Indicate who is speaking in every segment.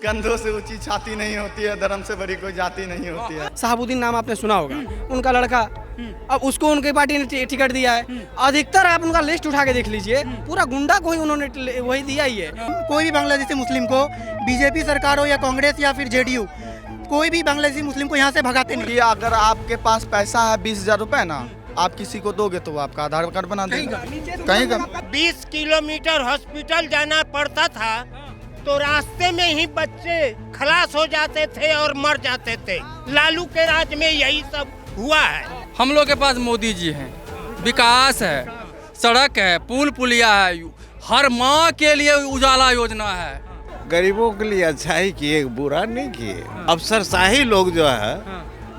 Speaker 1: कंधों से ऊंची छाती नहीं होती है, धर्म से बड़ी कोई जाति नहीं होती है।
Speaker 2: शहाबुद्दीन नाम आपने सुना होगा, उनका लड़का, अब उसको उनकी पार्टी ने टिकट दिया है। अधिकतर आप उनका लिस्ट उठा के देख लीजिए, पूरा गुंडा को ही उन्होंने वही दिया ही है।
Speaker 3: कोई भी बांग्लादेशी मुस्लिम को बीजेपी सरकार हो या कांग्रेस या फिर जेडीयू, कोई भी बांग्लादेशी मुस्लिम को यहाँ से भगाते नहीं।
Speaker 1: अगर आपके पास पैसा है 20,000 रुपए ना, आप किसी को दोगे तो वो आपका आधार कार्ड बना देगा। कहीं का
Speaker 4: 20 किलोमीटर हॉस्पिटल जाना पड़ता था तो रास्ते में ही बच्चे खलास हो जाते थे और मर जाते थे। लालू के राज में यही सब हुआ है।
Speaker 5: हम लोग के पास मोदी जी हैं, विकास है, सड़क है, पुल पुलिया है, हर माँ के लिए उजाला योजना है।
Speaker 6: गरीबों के लिए अच्छा ही किए, बुरा नहीं किए। अफसरशाही लोग जो है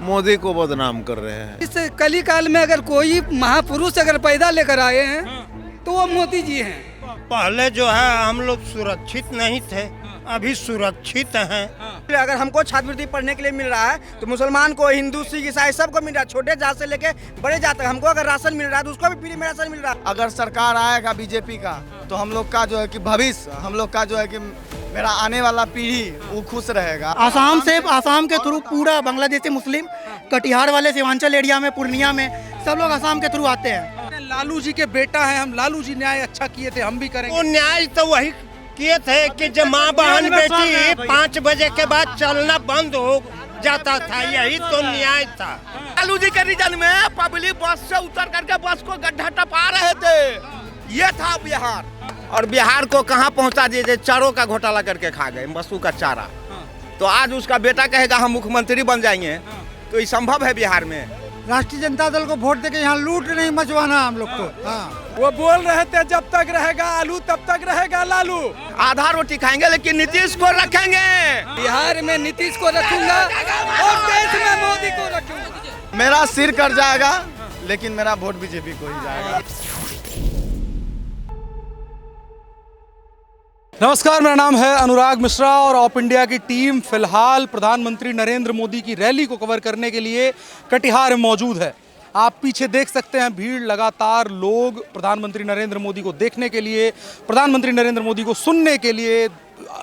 Speaker 6: मोदी को बदनाम कर रहे हैं।
Speaker 2: इस कली काल में अगर कोई महापुरुष अगर पैदा लेकर आए हैं तो वो मोदी जी हैं।
Speaker 4: पहले जो है हम लोग सुरक्षित नहीं थे, अभी सुरक्षित हैं।
Speaker 2: अगर हमको छात्रवृत्ति पढ़ने के लिए मिल रहा है तो मुसलमान को, हिंदू, सिख, ईसाई सबको मिल रहा है, छोटे जात से लेके बड़े जात तक। हमको अगर राशन मिल रहा है तो उसको भी फ्री में राशन मिल रहा है।
Speaker 1: अगर सरकार आएगा बीजेपी का तो हम लोग का जो है कि भविष्य, हम लोग का जो है कि मेरा आने वाला पीढ़ी वो खुश रहेगा।
Speaker 3: आसाम के थ्रू पूरा बांग्लादेशी मुस्लिम, कटिहार वाले सीमांचल एरिया में, पूर्णिया में, सब लोग आसाम के थ्रू आते हैं।
Speaker 2: लालू जी के बेटा है हम, लालू जी न्याय अच्छा किए थे, हम भी करेंगे।
Speaker 4: वो न्याय तो वही किए थे कि जब माँ बहन बेटी 5 बजे के बाद चलना बंद हो जाता था, यही तो न्याय था।
Speaker 7: लालू जी के रीजन में पब्लिक बस से उतर करके बस को गड्ढा टपा रहे थे, ये था बिहार।
Speaker 6: और बिहार को कहाँ पहुँचा दिए, चारों का घोटाला करके खा गए, पशु का चारा। तो आज उसका बेटा कहेगा हम मुख्यमंत्री बन जाएंगे, तो ये संभव है बिहार में?
Speaker 3: राष्ट्रीय जनता दल को वोट देके यहाँ लूट नहीं मचवाना हम लोग को।
Speaker 2: वो बोल रहे थे जब तक रहेगा आलू तब तक रहेगा लालू।
Speaker 6: आधा रोटी खाएंगे लेकिन नीतीश को रखेंगे।
Speaker 2: बिहार में नीतीश को रखूंगा और देश में मोदी को रखूंगा।
Speaker 1: मेरा सिर कट जाएगा लेकिन मेरा वोट बीजेपी को ही जाएगा।
Speaker 8: नमस्कार, मेरा नाम है अनुराग मिश्रा और ऑप इंडिया की टीम फिलहाल प्रधानमंत्री नरेंद्र मोदी की रैली को कवर करने के लिए कटिहार में मौजूद है। आप पीछे देख सकते हैं भीड़, लगातार लोग प्रधानमंत्री नरेंद्र मोदी को देखने के लिए, प्रधानमंत्री नरेंद्र मोदी को सुनने के लिए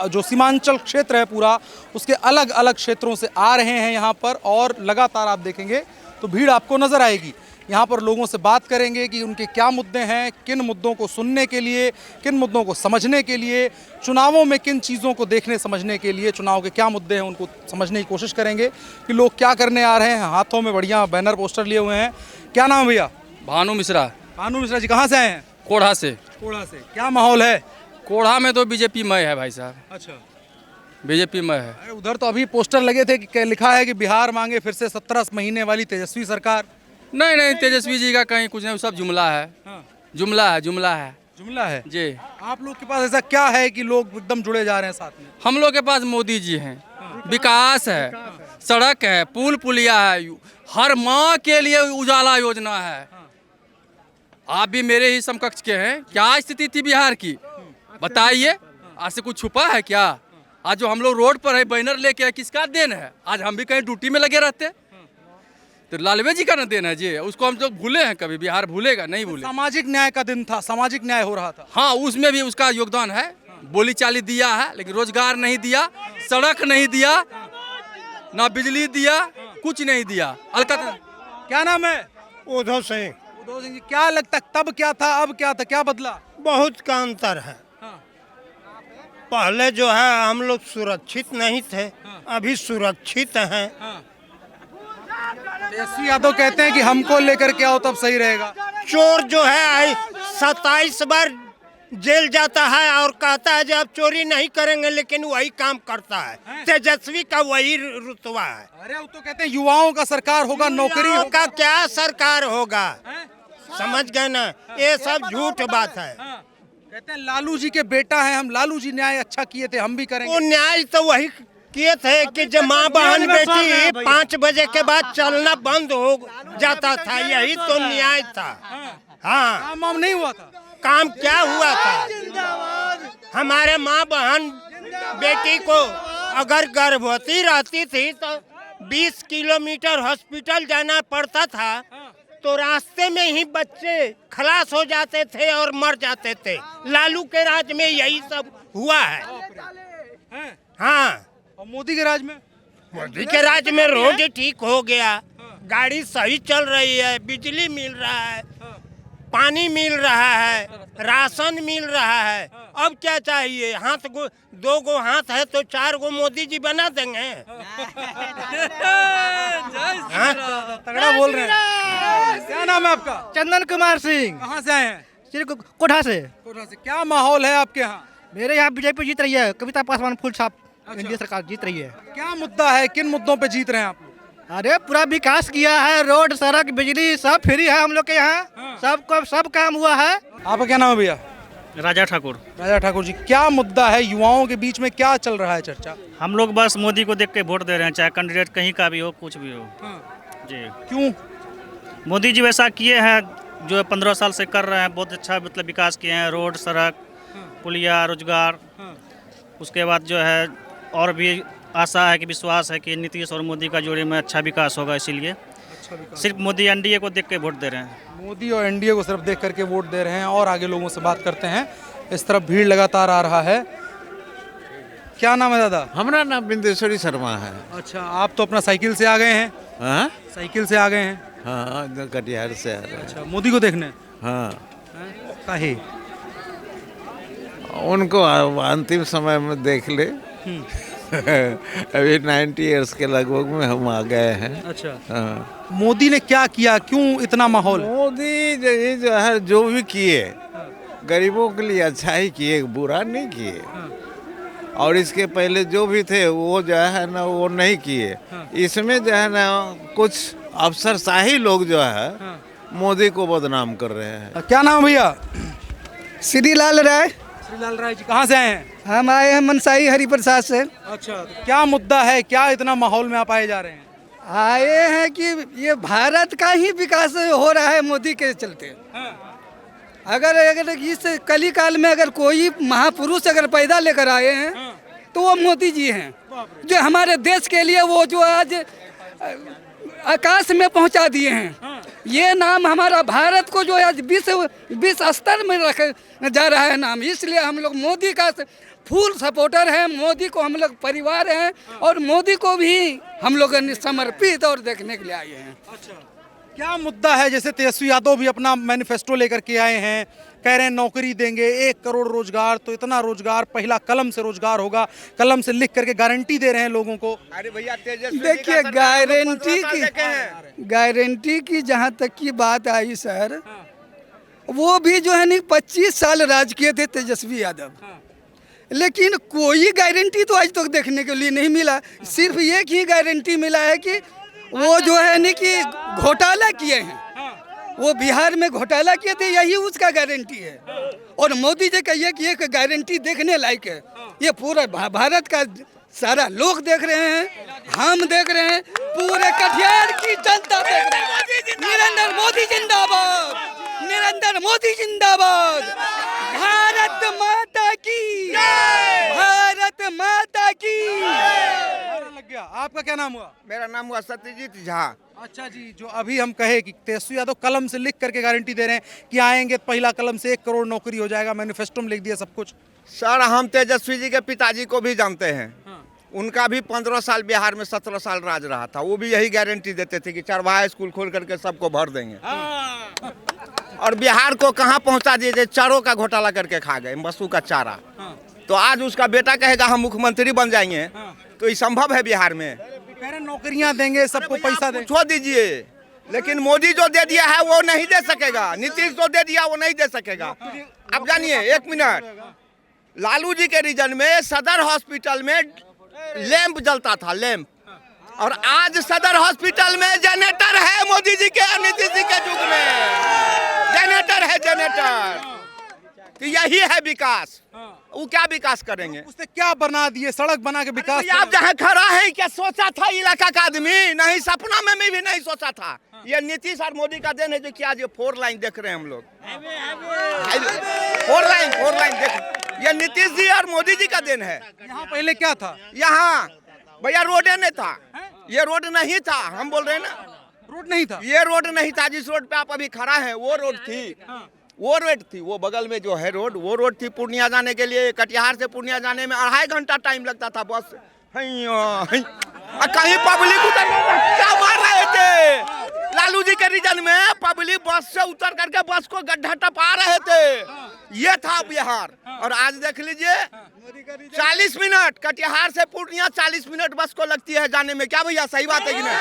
Speaker 8: जो सीमांचल क्षेत्र है पूरा, उसके अलग अलग क्षेत्रों से आ रहे हैं यहाँ पर। और लगातार आप देखेंगे तो भीड़ आपको नज़र आएगी। यहाँ पर लोगों से बात करेंगे कि उनके क्या मुद्दे हैं, किन मुद्दों को सुनने के लिए, किन मुद्दों को समझने के लिए, चुनावों में किन चीज़ों को देखने समझने के लिए, चुनाव के क्या मुद्दे हैं उनको समझने की कोशिश करेंगे कि लोग क्या करने आ रहे हैं। हाथों में बढ़िया बैनर पोस्टर लिए हुए हैं। क्या नाम है भैया?
Speaker 5: भानु मिश्रा।
Speaker 8: भानु मिश्रा जी कहाँ से आए हैं?
Speaker 5: कोढ़ा से।
Speaker 8: कोढ़ा से। क्या माहौल है
Speaker 5: कोढ़ा में? तो बीजेपी मय है भाई साहब।
Speaker 8: अच्छा,
Speaker 5: बीजेपी मय है।
Speaker 8: अरे उधर तो अभी पोस्टर लगे थे कि लिखा है कि बिहार मांगे फिर से 17 महीने वाली तेजस्वी सरकार।
Speaker 5: नहीं, तेजस्वी जी का कहीं कुछ नहीं, सब जुमला है।
Speaker 8: हाँ।
Speaker 5: जुमला है
Speaker 8: जुमला है
Speaker 5: जी।
Speaker 8: आप लोग के पास ऐसा क्या है कि लोग एकदम जुड़े जा रहे हैं साथ में?
Speaker 5: हम लोग के पास मोदी जी हैं, विकास है, सड़क है, पुल पुलिया है, हर माँ के लिए उजाला योजना है। आप भी मेरे ही समकक्ष के हैं। क्या स्थिति थी बिहार की बताइए? आज से कुछ छुपा है क्या? आज जो हम लोग रोड पर है बैनर लेके, किसका देन है? आज हम भी कहीं ड्यूटी में लगे रहते तो लालवे जी का ना देना है जी। उसको हम लोग भूले हैं? कभी बिहार भूलेगा? नहीं भूले।
Speaker 8: सामाजिक न्याय का दिन था, सामाजिक न्याय हो रहा था।
Speaker 5: हाँ, उसमें भी उसका योगदान है। बोली चाली दिया है लेकिन रोजगार नहीं दिया, सड़क नहीं दिया, ना बिजली दिया, कुछ नहीं दिया। अलकत।
Speaker 8: क्या नाम है?
Speaker 4: उद्धव सिंह।
Speaker 8: उद्धव सिंह जी, क्या लगता तब क्या था अब क्या था, क्या बदला?
Speaker 4: बहुत का अंतर है। पहले जो है हम लोग सुरक्षित नहीं थे, अभी सुरक्षित हैं।
Speaker 8: तेजस्वी यादव कहते हैं कि हमको लेकर के आओ तब सही रहेगा।
Speaker 4: चोर जो है 27 बार जेल जाता है और कहता है जब चोरी नहीं करेंगे, लेकिन वही काम करता है। तेजस्वी का वही रुतबा है।
Speaker 8: अरे वो तो कहते हैं युवाओं का सरकार होगा, नौकरी
Speaker 4: का क्या सरकार होगा? समझ गए ना, ये सब झूठ बात है।
Speaker 8: कहते हैं लालू जी के बेटा है हम, लालू जी न्याय अच्छा किए थे, हम भी करेंगे।
Speaker 4: वो न्याय तो वही किए थे कि जब माँ बहन बेटी 5 बजे के बाद चलना बंद हो जाता था, यही तो न्याय था। हाँ,
Speaker 8: काम नहीं हुआ था।
Speaker 4: काम क्या हुआ था? हमारे माँ बहन बेटी को अगर गर्भवती रहती थी तो 20 किलोमीटर हॉस्पिटल जाना पड़ता था तो रास्ते में ही बच्चे खलास हो जाते थे और मर जाते थे। लालू के राज में यही सब हुआ है। हाँ,
Speaker 8: मोदी के राज में?
Speaker 4: मोदी के राज में रोड ठीक हो गया, गाड़ी सही चल रही है, बिजली मिल रहा है, पानी मिल रहा है, राशन मिल रहा है। अब क्या चाहिए? दो गो हाथ है तो 4 गो मोदी जी बना देंगे।
Speaker 8: तगड़ा बोल रहे हैं। क्या नाम है आपका?
Speaker 3: चंदन कुमार सिंह,
Speaker 8: कहाँ से आए हैं?
Speaker 3: कोठा से।
Speaker 8: कोटा से। क्या माहौल है आपके यहाँ?
Speaker 3: मेरे यहाँ बीजेपी जीत रही है, कविता पासवान फुल छाप एनडीए सरकार जीत रही है।
Speaker 8: क्या मुद्दा है, किन मुद्दों पे जीत रहे हैं आप लोग?
Speaker 3: अरे पूरा विकास किया है, रोड सड़क बिजली सब फ्री है हम लोग के यहाँ, सब काम हुआ है।
Speaker 8: आपका क्या नाम है भैया?
Speaker 9: राजा ठाकुर।
Speaker 8: राजा ठाकुर जी, क्या मुद्दा है, युवाओं के बीच में क्या चल रहा है चर्चा?
Speaker 9: हम लोग बस मोदी को देख के वोट दे रहे हैं, चाहे कैंडिडेट कहीं का भी हो, कुछ भी हो। जी।
Speaker 8: क्यों?
Speaker 9: मोदी जी वैसा किए हैं जो 15 साल से कर रहे हैं, बहुत अच्छा मतलब विकास किए हैं, रोड सड़क पुलिया रोजगार। उसके बाद जो है और भी आशा है कि विश्वास है कि नीतीश और मोदी का जोड़ी में अच्छा विकास होगा, इसीलिए सिर्फ मोदी एनडीए को देख के वोट दे रहे हैं।
Speaker 8: मोदी और एनडीए को सिर्फ देख करके वोट दे रहे हैं। और आगे लोगों से बात करते हैं। इस तरफ भीड़ लगातार आ रहा है। क्या नाम है दादा?
Speaker 10: हमारा नाम बिंदेश्वरी शर्मा है।
Speaker 8: अच्छा, आप तो अपना साइकिल से आ गए हैं?
Speaker 10: हाँ,
Speaker 8: साइकिल से आ गए हैं?
Speaker 10: हाँ, कटिहार से आ रहे हैं।
Speaker 8: अच्छा, मोदी को देखने?
Speaker 10: हाँ,
Speaker 8: काहे?
Speaker 10: उनको अंतिम समय में देख ले। अभी 90 इयर्स के लगभग में हम आ गए हैं।
Speaker 8: अच्छा।
Speaker 10: हाँ।
Speaker 8: मोदी ने क्या किया, क्यों इतना माहौल?
Speaker 10: मोदी जो है जो भी किए गरीबों के लिए अच्छा ही किए, बुरा नहीं किए। और इसके पहले जो भी थे वो जो है ना वो नहीं किए। इसमें जो है ना कुछ अफसरशाही लोग जो है मोदी को बदनाम कर रहे हैं।
Speaker 8: क्या नाम भैया?
Speaker 3: श्रीलाल राय।
Speaker 8: श्रीलाल राय जी, कहाँ से आए हैं?
Speaker 3: हम आए हैं मनसाई हरिप्रसाद से।
Speaker 8: अच्छा, तो क्या मुद्दा है, क्या इतना माहौल में आप आए जा रहे हैं?
Speaker 3: आए हैं कि ये भारत का ही विकास हो रहा है मोदी के चलते। अगर इस कली काल में अगर कोई महापुरुष अगर पैदा लेकर आए हैं तो वो मोदी जी हैं, जो हमारे देश के लिए वो जो आज आकाश में पहुंचा दिए हैं। ये नाम हमारा भारत को जो आज विश्व स्तर में रखा जा रहा है नाम, इसलिए हम लोग मोदी का फुल सपोर्टर हैं। मोदी को हम लोग परिवार हैं और मोदी को भी हम लोग समर्पित और देखने के लिए आए हैं।
Speaker 8: अच्छा, क्या मुद्दा है? जैसे तेजस्वी यादव भी अपना मैनिफेस्टो लेकर के आए हैं, कह रहे हैं नौकरी देंगे, 1 करोड़ रोजगार, तो इतना रोजगार पहला कलम से रोजगार होगा, कलम से लिख करके गारंटी दे रहे हैं लोगों को।
Speaker 6: अरे भैया तेजस्वी
Speaker 3: देखिए गारंटी की जहाँ तक की बात आई सर, वो भी जो है नहीं 25 साल राज किए थे तेजस्वी यादव, लेकिन कोई गारंटी तो आज तक देखने के लिए नहीं मिला। सिर्फ एक ही गारंटी मिला है कि वो जो है नहीं कि घोटाला किए हैं, वो बिहार में घोटाला किए थे, यही उसका गारंटी है। और मोदी जी का ये गारंटी देखने लायक है। ये पूरा भारत का सारा लोग देख रहे हैं, हम देख रहे हैं, पूरे कटिहार की जनता देख रहे हैं। नरेंद्र मोदी जिंदाबाद, नरेंद्र मोदी जिंदाबाद, भारत माता की, भारत माता की।
Speaker 8: लग गया। आपका क्या नाम हुआ?
Speaker 6: मेरा नाम हुआ सत्यजीत झा।
Speaker 8: अच्छा जी, जो अभी हम कहे कि तेजस्वी यादव कलम से लिख करके गारंटी दे रहे हैं कि आएंगे पहला कलम से 1 करोड़ नौकरी हो जाएगा, मैनिफेस्टो में लिख दिया सब कुछ।
Speaker 6: सर हम तेजस्वी जी के पिताजी को भी जानते हैं। उनका भी 15 साल बिहार में 17 साल राज रहा था, वो भी यही गारंटी देते थे कि चरवाहा स्कूल खोल करके सबको भर देंगे। और बिहार को कहाँ पहुँचा दिए, चारों का घोटाला करके खा गए, पशु का चारा। तो आज उसका बेटा कहेगा हम मुख्यमंत्री बन जाएंगे, तो ये संभव है बिहार में?
Speaker 8: कह रहे नौकरियां देंगे, सबको पैसा देंगे।
Speaker 6: छोड़ दीजिए, लेकिन मोदी जो दे दिया है वो नहीं दे सकेगा, नीतीश जो दे दिया वो नहीं दे सकेगा। अब जानिए 1 मिनट, लालू जी के रीजन में सदर हॉस्पिटल में लैंप जलता था, लैंप, और आज सदर हॉस्पिटल में जनरेटर है। मोदी जी के और नीतीश जी के युग में जनरेटर है, जनरेटर। तो यही है विकास। वो क्या विकास करेंगे?
Speaker 8: उसने क्या बना दिए, सड़क बना के विकास।
Speaker 6: आप जहाँ खड़ा है क्या सोचा था इलाका का आदमी? नहीं, सपना में भी नहीं सोचा था। ये नीतीश और मोदी का देन है जो क्या, जो 4 लाइन देख रहे हैं हम लोग, 4 लाइन देख, ये नीतीश जी और मोदी जी का देन है।
Speaker 8: यहाँ पहले क्या था?
Speaker 6: यहाँ भैया रोडे नहीं था, ये रोड नहीं था। हम बोल रहे हैं ना,
Speaker 8: रोड नहीं था,
Speaker 6: ये रोड नहीं था। जिस रोड पे आप अभी खड़ा है वो रोड थी, वो रोड थी, वो बगल में जो है रोड, वो रोड थी पूर्णिया जाने के लिए। कटिहार से पूर्णिया जाने में 2.5 घंटा टाइम लगता था बस कहीं पब्लिक उतर क्या मार रहे थे। लालू जी के रीजन में पब्लिक बस से उतर करके बस को गड्ढा टपा रहे थे। ये था बिहार। और आज देख लीजिए 40 मिनट कटिहार से पूर्णिया 40 मिनट बस को लगती है जाने में। क्या भैया सही बात है कि नहीं?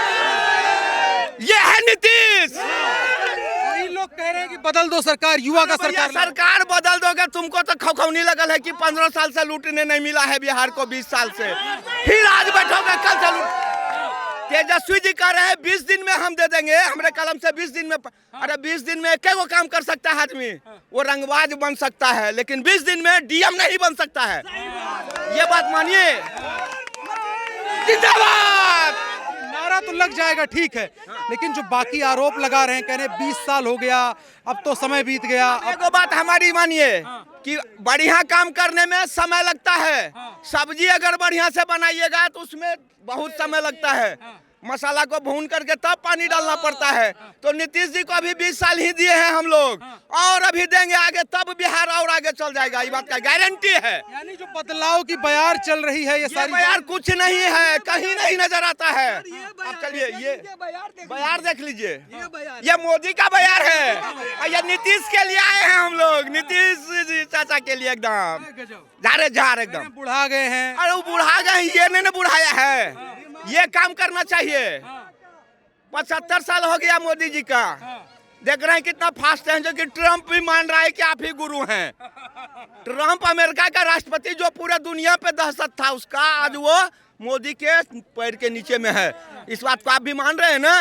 Speaker 6: ये है नीतीश।
Speaker 8: कई लोग कह रहे हैं कि बदल दो सरकार, युवा का सरकार।
Speaker 6: सरकार बदल दोगे तुमको तो खौखौनी लगल है कि 15 साल से लूटने नहीं मिला है बिहार को 20 साल से, फिर आज बैठोगे कल से लूट। तेजस्वी जी कह रहे हैं 20 दिन में हम दे देंगे, हमारे कलम से 20 दिन में। अरे 20 दिन में एक काम कर सकता है आदमी, वो रंगबाज बन सकता है, लेकिन 20 दिन में डीएम नहीं बन सकता है। ये बात मानिए। जिंदाबाद।
Speaker 8: नारा तो लग जाएगा, ठीक है, लेकिन जो बाकी आरोप लगा रहे हैं, कह रहे हैं 20 साल हो गया, अब तो समय बीत गया।
Speaker 6: अब वो बात हमारी मानिए कि बढ़िया काम करने में समय लगता है। सब्जी अगर बढ़िया से बनाइएगा तो उसमें बहुत समय लगता है। मसाला को भून करके तब पानी डालना पड़ता है। तो नीतीश जी को अभी 20 साल ही दिए हैं हम लोग, और अभी देंगे आगे, तब बिहार और आगे चल जाएगा। ये बात का गारंटी है।
Speaker 8: यानी जो बदलाव की बयार चल रही है, ये सारी
Speaker 6: बयार कुछ नहीं है, कहीं नहीं नजर आता है। अब चलिए ये बयार देख लीजिए, ये मोदी का बयार है, और ये नीतीश के लिए आए हैं हम लोग। नीतीश जी चाचा के लिए एकदम झारे झार एकदम
Speaker 8: बुढ़ा गए हैं।
Speaker 6: अरे वो बुढ़ा गए, ये नहीं बुढ़ाया है। ये काम करना चाहिए। 75 साल हो गया मोदी जी का। देख रहे हैं कितना फास्ट है, जो कि ट्रम्प भी मान रहा है कि आप ही गुरु हैं। ट्रम्प अमेरिका का राष्ट्रपति जो पूरे दुनिया पे दहशत था उसका, आज वो मोदी के पैर के नीचे में है। इस बात को आप भी मान रहे हैं ना?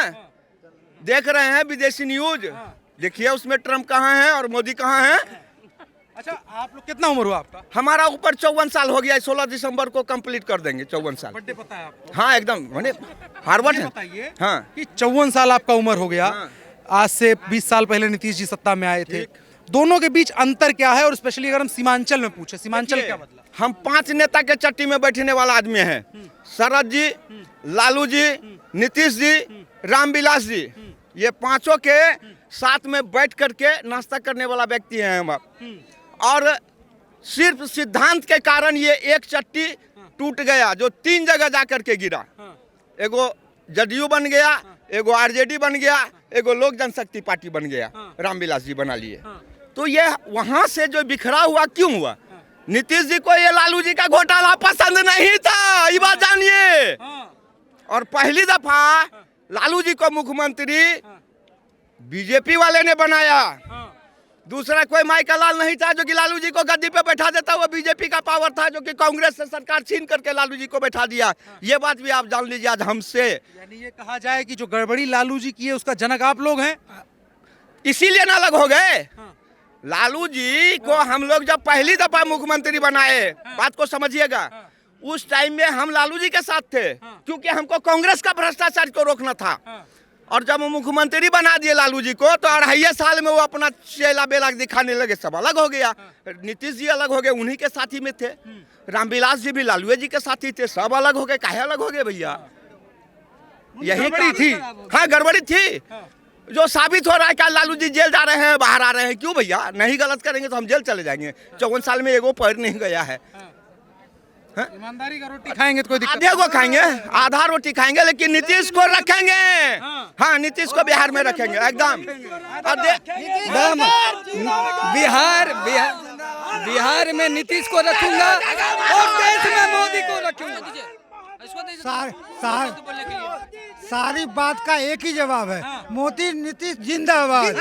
Speaker 6: देख रहे हैं विदेशी न्यूज, देखिए उसमें ट्रम्प कहाँ है और मोदी कहाँ है।
Speaker 8: अच्छा, आप लोग कितना उम्र हुआ आपका?
Speaker 6: हमारा ऊपर 54 साल हो गया। 16 दिसंबर को कंप्लीट कर देंगे 54 साल।
Speaker 8: बर्थडे पता है आपको?
Speaker 6: हाँ एकदम, मैंने हार्वर्ड है।
Speaker 8: बताइए
Speaker 6: हाँ
Speaker 8: कि 54 साल आपका उम्र हो गया।
Speaker 6: हाँ।
Speaker 8: आज से 20 साल पहले नीतीश जी सत्ता में आए थे। दोनों के बीच अंतर क्या है? और स्पेशली अगर हम सीमांचल में पूछे, सीमांचल क्या बदला?
Speaker 6: हम 5 नेता के चट्टी में बैठने वाला आदमी है। शरद जी, लालू जी, नीतीश जी, रामविलास जी, ये पांचों के साथ में बैठ करके नाश्ता करने वाला व्यक्ति है हम। और सिर्फ सिद्धांत के कारण ये एक चट्टी टूट गया, जो 3 जगह जाकर के गिरा। एगो जदयू बन गया, एगो आरजेडी बन गया, एगो लोक जनशक्ति पार्टी बन गया। रामविलास जी बना लिए। तो ये वहां से जो बिखरा हुआ क्यों हुआ? नीतीश जी को ये लालू जी का घोटाला पसंद नहीं था, ये बात जानिए। और पहली दफा लालू जी को मुख्यमंत्री बीजेपी वाले ने बनाया। दूसरा कोई माइकल लाल नहीं था जो कि लालू जी को गद्दी पे बैठा देता। वो बीजेपी का पावर था जो कि कांग्रेस से सरकार छीन करके लालू जी को बैठा दिया। ये बात भी आप जान लीजिए आज हमसे।
Speaker 8: यानी ये कहा जाए कि जो गड़बड़ी लालू जी की है उसका जनक आप लोग हैं,
Speaker 6: इसीलिए ना अलग हो गए। लालू जी को हम लोग जब पहली दफा मुख्यमंत्री बनाए, बात को समझिएगा, उस टाइम में हम लालू जी के साथ थे, क्योंकि हमको कांग्रेस का भ्रष्टाचार को रोकना था। और जब मुख्यमंत्री बना दिए लालू जी को, तो 2.5 साल में वो अपना चेला बेला दिखाने लगे, सब अलग हो गया। नीतीश जी अलग हो गए, उन्हीं के साथी में थे। रामविलास जी भी लालू जी के साथी थे, सब अलग हो गए। काहे अलग हो गए भैया? यही गड़बड़ी थी। हाँ गड़बड़ी थी, जो साबित हो रहा है कि लालू जी जेल जा रहे हैं, बाहर आ रहे हैं। क्यों भैया? नहीं गलत करेंगे तो हम जेल चले जाएंगे। 54 साल में एगो पैर नहीं गया है।
Speaker 8: ईमानदारी का रोटी खाएंगे तो कोई दिक्कत
Speaker 6: आधे को खाएंगे, आधा रोटी खाएंगे, लेकिन नीतीश को रखेंगे। हाँ नीतीश को बिहार में रखेंगे एकदम।
Speaker 2: बिहार में नीतीश को रखूंगा और देश में मोदी को रखूंगा।
Speaker 3: सारी बात का एक ही जवाब है, मोदी नीतीश जिंदाबाद।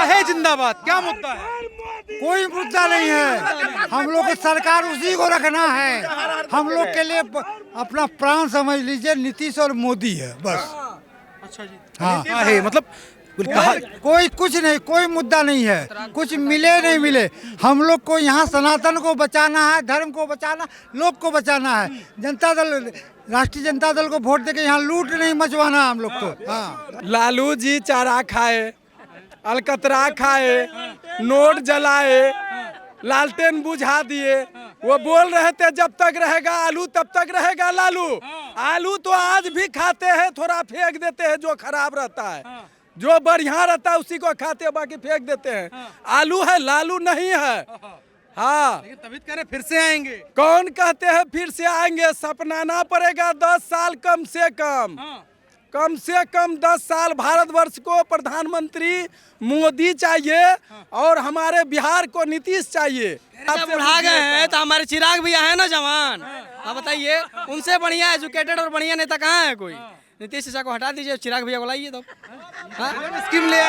Speaker 8: है जिंदाबाद। क्या मुद्दा है?
Speaker 3: कोई मुद्दा नहीं है, हम लोग की सरकार उसी को रखना है। हम लोग के लिए अपना प्राण समझ लीजिए नीतीश और मोदी है बस।
Speaker 8: अच्छा जी।
Speaker 3: हाँ
Speaker 8: है मतलब
Speaker 3: कोई कुछ नहीं, कोई मुद्दा नहीं है, कुछ मिले नहीं मिले। हम लोग को यहाँ सनातन को बचाना है, धर्म को बचाना, लोग को बचाना है। जनता दल, राष्ट्रीय जनता दल को वोट देके यहाँ लूट नहीं मचवाना हम लोग को। हाँ
Speaker 2: लालू जी चारा खाए, अलकतरा खाए, नोट जलाए, लालटेन बुझा दिए। वो बोल रहे थे जब तक रहेगा आलू तब तक रहेगा लालू। आलू तो आज भी खाते हैं, थोड़ा फेंक देते हैं जो खराब रहता है, जो बढ़िया रहता है उसी को खाते हैं, बाकी फेंक देते हैं। आलू है, लालू नहीं है। हाँ,
Speaker 8: लेकिन तभी तो कह रहे हैं फिर से आएंगे।
Speaker 2: कौन कहते हैं फिर से आएंगे? सपनाना पड़ेगा 10 साल कम से कम। कम से कम 10 साल भारतवर्ष को प्रधानमंत्री मोदी चाहिए और हमारे बिहार को नीतीश चाहिए।
Speaker 11: अब बुढ़ा गए हैं तो हमारे चिराग भैया है ना जवान, आप बताइए उनसे बढ़िया एजुकेटेड और बढ़िया नेता कहाँ है कोई? नीतीश चाचा को हटा दीजिए, चिराग भैया को लाइए तो
Speaker 8: स्कीम ले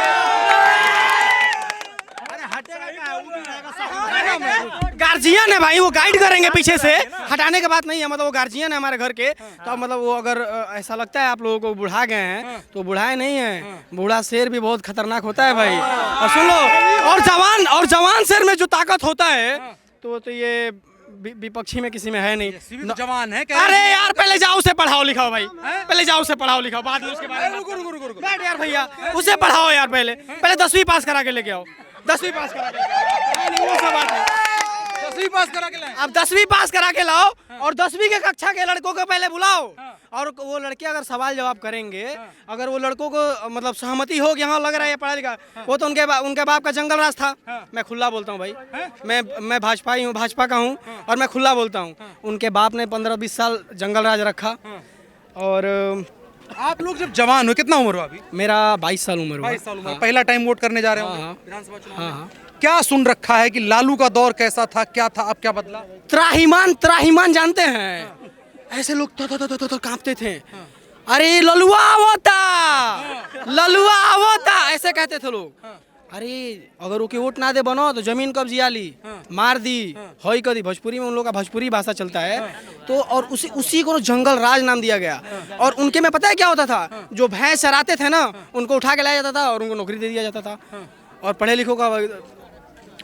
Speaker 11: गार्जियन है भाई, वो गाइड करेंगे पीछे से, हटाने के बात नहीं है। मतलब वो गार्जियन है हमारे घर के, तो मतलब वो अगर ऐसा लगता है आप लोगों को बुढ़ा गए हैं तो बुढ़ाए नहीं है। बूढ़ा शेर भी बहुत खतरनाक होता है भाई, और सुन लो, और जवान शेर में जो ताकत होता है तो ये विपक्षी में किसी में है नहीं।
Speaker 8: जवान है।
Speaker 11: अरे यार पहले जाओ उसे पढ़ाओ लिखाओ भाई, पहले जाओ उसे पढ़ाओ लिखाओ, बाद में उसके बारे में बैठ यार भैया, उसे पढ़ाओ यार, पहले 10वीं पास करा के लेके आओ, 10वीं पास करा के नहीं, वो सब बात नहीं,
Speaker 8: 10वीं पास करा के लाओ।
Speaker 11: अब 10वीं पास करा के लाओ और 10वीं के कक्षा के लड़कों को पहले बुलाओ, और वो लड़के अगर सवाल जवाब करेंगे, अगर वो लड़कों को मतलब सहमति हो कि हाँ लग रहा है पढ़ा लिखा, वो तो उनके बाप का जंगल राज था। मैं खुला बोलता हूँ भाई, मैं भाजपाई हूँ, भाजपा का हूँ, और मैं खुला बोलता हूँ, उनके बाप ने 15-20 साल जंगल राज रखा। और
Speaker 8: आप लोग जब जवान हो, कितना उम्र हुआ अभी?
Speaker 11: मेरा 22 साल उम्र हुआ।
Speaker 8: 22 साल उम्र। पहला टाइम वोट करने जा रहे हो विधानसभा चुनाव? क्या सुन रखा है कि लालू का दौर कैसा था, क्या था, अब क्या बदला?
Speaker 11: त्राहिमाम जानते हैं, ऐसे लोग तो कांपते थे, अरे ललुआ आवता ऐसे कहते थे लोग। अरे अगर ओके वोट ना दे बनो तो जमीन कब्जिया ली, मार दी, होई कर दी। भोजपुरी में उन लोगों का भोजपुरी भाषा चलता है, तो और उसी को जंगल राज नाम दिया गया। और उनके में पता है क्या होता था? जो भैंस चराते थे ना, उनको उठा के लाया जाता था और उनको नौकरी दे दिया जाता था। और पढ़े लिखों का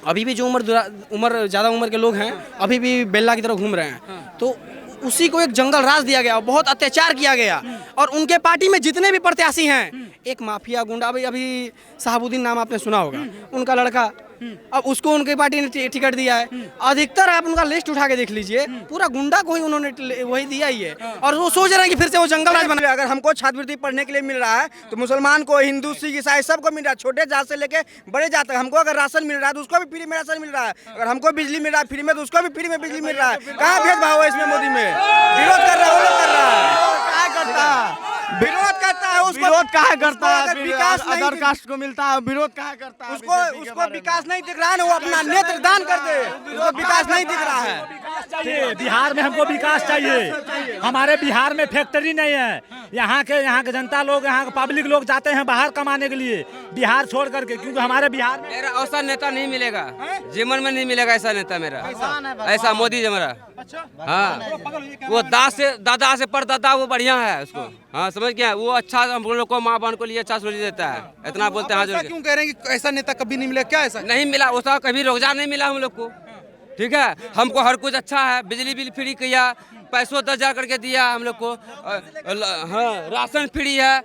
Speaker 11: अभी भी जो ज़्यादा उम्र के लोग हैं अभी भी बेल्ला की तरह घूम रहे हैं, तो उसी को एक जंगल राज दिया गया, बहुत अत्याचार किया गया। और उनके पार्टी में जितने भी प्रत्याशी हैं, एक माफिया गुंडा, अभी साहबुद्दीन नाम आपने सुना होगा, उनका लड़का, अब उसको उनकी पार्टी ने टिकट दिया है। अधिकतर आप उनका लिस्ट उठा के देख लीजिए, पूरा गुंडा को ही उन्होंने वही दिया ही है, और वो सोच रहे हैं कि फिर से वो जंगल राज बना।
Speaker 6: अगर हमको छात्रवृत्ति पढ़ने के लिए मिल रहा है तो मुसलमान को, हिंदू, सिख, ईसाई सबको मिल रहा है, छोटे जात से लेके बड़े जात तक। हमको अगर राशन मिल रहा है तो उसको भी फ्री में राशन मिल रहा है, अगर हमको बिजली मिल रहा है फ्री में तो उसको भी फ्री में बिजली मिल रहा है। कहाँ भेदभाव है इसमें? मोदी में विरोध कर रहा है, वो लोग कर रहा है, विरोध करता है, उसको
Speaker 1: विरोध कहाँ करता है?
Speaker 6: विकास
Speaker 1: अदर कास्ट को मिलता है, विरोध कहाँ करता है?
Speaker 6: उसको विकास नहीं दिख रहा है ना, वो अपना नेत्र दान कर दे, उसको विकास नहीं दिख रहा है।
Speaker 12: बिहार में हमको विकास चाहिए। हमारे बिहार में फैक्ट्री नहीं है, यहाँ के जनता लोग, यहाँ के पब्लिक लोग जाते हैं बाहर कमाने के लिए बिहार छोड़ करके, क्योंकि हमारे बिहार में
Speaker 13: मेरा ऐसा नेता नहीं मिलेगा, जीवन में नहीं मिलेगा ऐसा नेता मेरा, ऐसा मोदी जी मेरा। हाँ, वो दादा से परदादा वो बढ़िया है उसको, हाँ समझ गया, वो अच्छा हम लोग को, माँ बहन को लिए अच्छा सोच देता है, इतना बोलते हैं।
Speaker 8: क्यों कह रहे हैं कि ऐसा नेता कभी नहीं मिला? क्या ऐसा
Speaker 13: नहीं मिला? उसका कभी रोजगार नहीं मिला हम लोग को, ठीक है। हमको हर कुछ अच्छा है, बिजली बिल फ्री किया, पैसों 10,000 करके दिया हम लोग को, हाँ राशन फ्री है,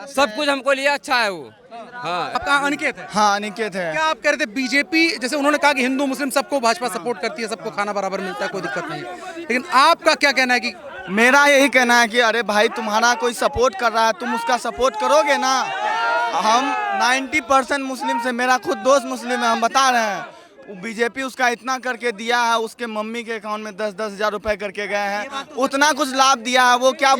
Speaker 13: सब कुछ हमको लिए अच्छा है वो। हाँ,
Speaker 8: आपका अनिकेत है?
Speaker 1: हाँ अनिकेत है।
Speaker 8: क्या आप कह रहे थे बीजेपी, जैसे उन्होंने कहा कि हिंदू मुस्लिम सबको भाजपा सपोर्ट करती है, सबको खाना बराबर मिलता है, कोई दिक्कत नहीं, लेकिन आपका क्या कहना है? कि
Speaker 1: मेरा यही कहना है कि अरे भाई तुम्हारा कोई सपोर्ट कर रहा है, तुम उसका सपोर्ट करोगे ना। हम 90% मुस्लिम से, मेरा खुद दोस्त मुस्लिम है, हम बता रहे हैं, बीजेपी उसका इतना करके दिया है, उसके मम्मी के अकाउंट में 10-10 हज़ार रुपए करके गए हैं, उतना कुछ लाभ दिया है। वो क्या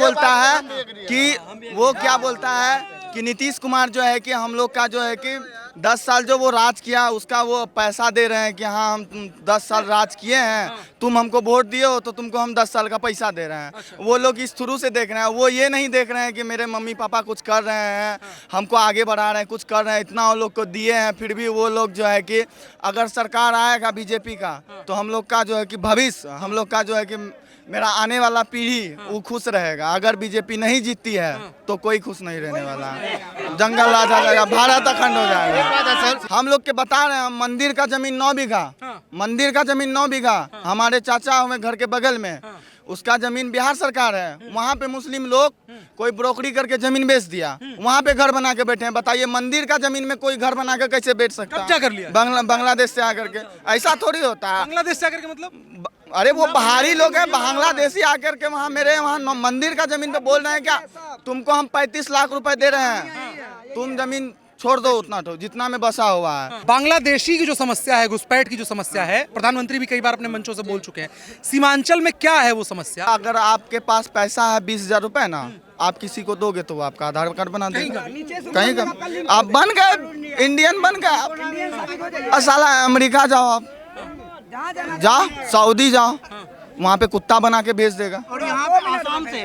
Speaker 1: बोलता है कि नीतीश कुमार जो है कि हम लोग का जो है कि 10 साल जो वो राज किया उसका वो पैसा दे रहे हैं कि हाँ हम 10 साल राज किए हैं, तुम हमको वोट दिए हो तो तुमको हम 10 साल का पैसा दे रहे हैं। वो लोग इस थ्रू से देख रहे हैं, वो ये नहीं देख रहे हैं कि मेरे मम्मी पापा कुछ कर रहे हैं, हमको आगे बढ़ा रहे हैं, कुछ कर रहे हैं, इतना वो लोग को दिए हैं। फिर भी वो लोग जो है कि अगर सरकार आएगा बीजेपी का तो हम लोग का जो है कि भविष्य, हम लोग का जो है कि मेरा आने वाला पीढ़ी वो खुश रहेगा। अगर बीजेपी नहीं जीतती है तो कोई खुश नहीं रहने वाला है, जंगल राज आ जाएगा, भारत अखंड हो जाएगा। हम लोग के बता रहे हैं, मंदिर का जमीन 9 बीघा, मंदिर का जमीन 9 बीघा, हमारे चाचा हमें घर के बगल में, उसका जमीन बिहार सरकार है, वहाँ पे मुस्लिम लोग कोई ब्रोकरी करके जमीन बेच दिया, वहाँ पे घर बना के बैठे हैं। बताइए मंदिर का जमीन में कोई घर बना के कैसे बैठ सकता है?
Speaker 8: कब्जा कर लिया
Speaker 1: बांग्लादेश से आकर के, ऐसा थोड़ी होता है।
Speaker 8: बांग्लादेश से आकर के मतलब?
Speaker 1: अरे वो बाहरी लोग हैं, बांग्लादेशी आकर के वहाँ मेरे वहाँ मंदिर का जमीन पे बोल रहे हैं क्या तुमको हम 35 लाख रुपए दे रहे हैं, तुम जमीन छोड़ दो उतना तो जितना में बसा हुआ है।
Speaker 8: बांग्लादेशी की जो समस्या है, घुसपैठ की जो समस्या है, प्रधानमंत्री भी कई बार अपने मंचों से बोल चुके हैं। सीमांचल में क्या है वो समस्या?
Speaker 1: अगर आपके पास पैसा है 20,000 रुपए ना, आप किसी को दोगे तो वो आपका आधार कार्ड बना देगा। कहीं का आप बन गए इंडियन, बन गए। साला अमेरिका जाओ, आप जाओ, सऊदी जाओ, वहाँ पे कुत्ता बना के भेज देगा।
Speaker 14: और यहाँ पे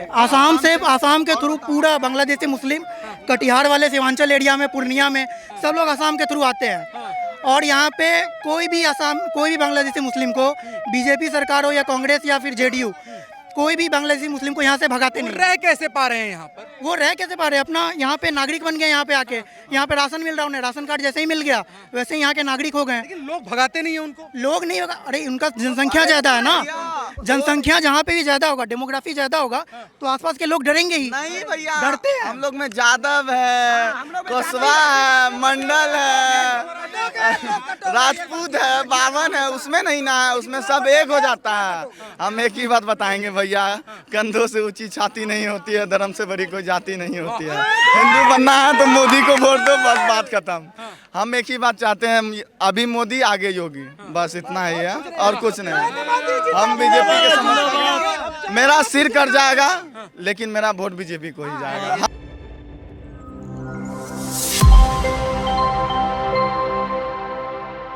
Speaker 14: आसाम के थ्रू पूरा बांग्लादेशी मुस्लिम कटिहार वाले सीमांचल एरिया में, पूर्णिया में सब लोग आसाम के थ्रू आते हैं। और यहाँ पे कोई भी बांग्लादेशी मुस्लिम को बीजेपी सरकार हो या कांग्रेस या फिर जेडीयू, कोई भी बांग्लादेशी मुस्लिम को यहाँ से भगाते नहीं।
Speaker 8: रह कैसे पा रहे हैं यहाँ पर?
Speaker 14: वो रह कैसे पा रहे हैं? अपना यहाँ पे नागरिक बन गए। यहाँ पे आके यहाँ पे राशन मिल रहा है उन्हें, राशन कार्ड जैसे ही मिल गया वैसे ही यहाँ के नागरिक हो गए।
Speaker 8: लेकिन लोग भगाते नहीं है उनको।
Speaker 14: लोग नहीं होगा, अरे उनका जनसंख्या ज्यादा है ना, जनसंख्या जहाँ पे भी ज्यादा होगा, डेमोग्राफी ज्यादा होगा तो आसपास के लोग डरेंगे ही।
Speaker 1: नहीं भैया,
Speaker 14: डरते हैं।
Speaker 1: हम लोग में यादव है, कुशवा है, मंडल है, राजपूत है, बावन है, उसमें नहीं ना है, उसमें सब एक हो जाता है। हम एक ही बात बताएंगे भैया, कंधों से ऊंची छाती नहीं होती है, धर्म से बड़ी कोई जाति नहीं होती है। हिंदू बनना है तो मोदी को वोट दो, बस बात खत्म। हम एक ही बात चाहते हैं, अभी मोदी आगे योगी, बस इतना ही है और कुछ नहीं। हम बीजेपी के समर्थक हैं, मेरा सिर कट जाएगा लेकिन मेरा वोट बीजेपी को ही जाएगा।